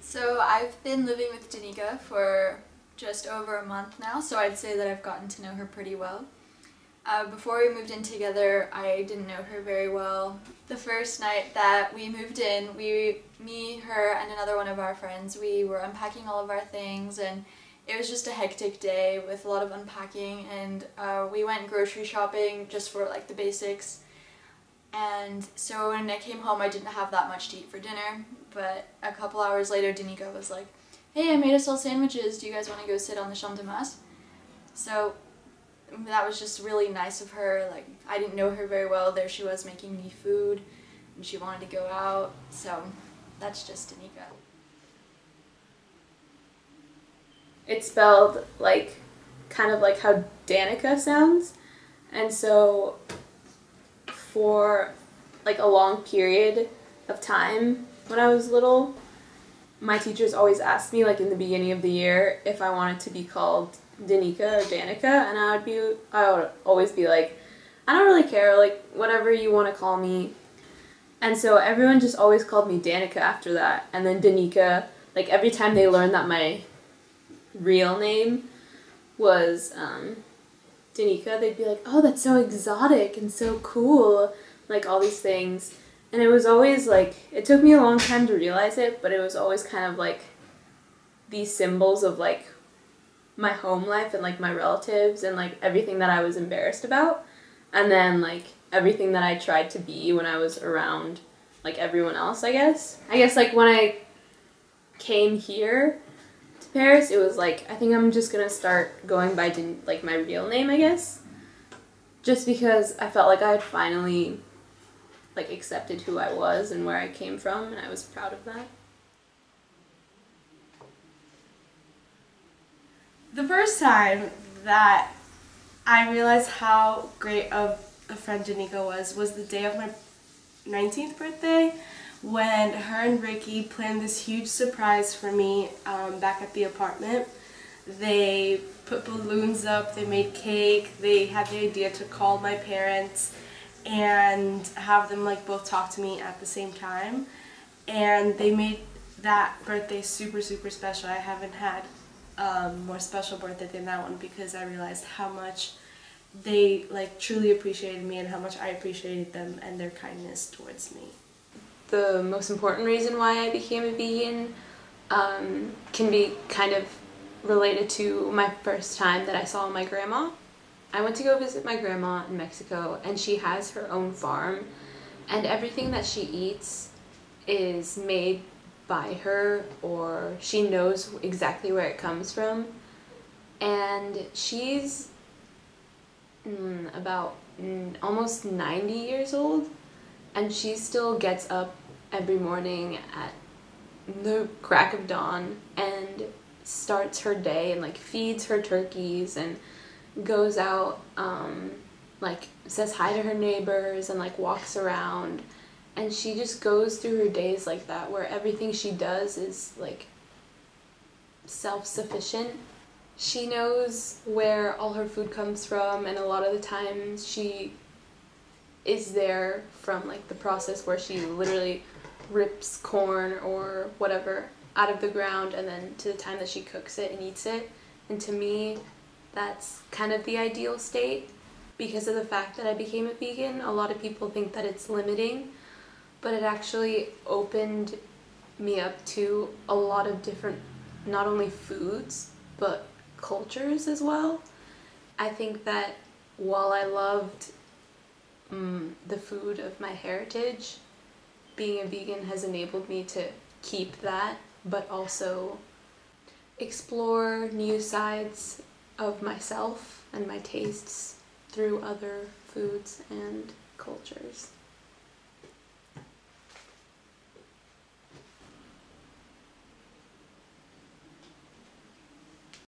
So I've been living with Danica for just over a month now, so I'd say that I've gotten to know her pretty well. Before we moved in together, I didn't know her very well. The first night that we moved in, me, her, and another one of our friends, we were unpacking all of our things, and it was just a hectic day with a lot of unpacking, and we went grocery shopping just for like the basics. And so when I came home, I didn't have that much to eat for dinner, but a couple hours later, Danica was like, "Hey, I made us all sandwiches. Do you guys want to go sit on the champ de mars?" So that was just really nice of her. Like, I didn't know her very well. There she was making me food, and she wanted to go out. So that's just Danica. It's spelled like kind of like how Danica sounds, and so for like a long period of time when I was little, my teachers always asked me, like in the beginning of the year, if I wanted to be called Danica or Danica, and I would always be like, I don't really care, like whatever you want to call me. And so everyone just always called me Danica after that, and then Danica, like every time they learned that my real name was Danica, they'd be like, "Oh, that's so exotic and so cool," like all these things. And it was always like, it took me a long time to realize it, but it was always kind of like these symbols of like my home life and like my relatives and like everything that I was embarrassed about, and then like everything that I tried to be when I was around like everyone else, I guess. Like when I came here to Paris, it was like, I think I'm just gonna start going by like my real name, I guess, just because I felt like I had finally like accepted who I was and where I came from, and I was proud of that. The first time that I realized how great of a friend Danica was the day of my 19th birthday, when her and Ricky planned this huge surprise for me back at the apartment. They put balloons up, they made cake, they had the idea to call my parents and have them like both talk to me at the same time, and they made that birthday super special. I haven't had more special birthday than that one, because I realized how much they like truly appreciated me and how much I appreciated them and their kindness towards me. The most important reason why I became a vegan can be kind of related to my first time that I saw my grandma. I went to go visit my grandma in Mexico, and she has her own farm, and everything that she eats is made by her, or she knows exactly where it comes from. And she's about almost 90 years old, and she still gets up every morning at the crack of dawn and starts her day and like feeds her turkeys and goes out, like says hi to her neighbors and like walks around, and she just goes through her days like that, where everything she does is like self-sufficient. She knows where all her food comes from, and a lot of the times she is there from like the process where she literally rips corn or whatever out of the ground, and then to the time that she cooks it and eats it. And to me, that's kind of the ideal state. Because of the fact that I became a vegan, a lot of people think that it's limiting, but it actually opened me up to a lot of different, not only foods, but cultures as well. I think that while I loved the food of my heritage, being a vegan has enabled me to keep that, but also explore new sides of myself and my tastes through other foods and cultures.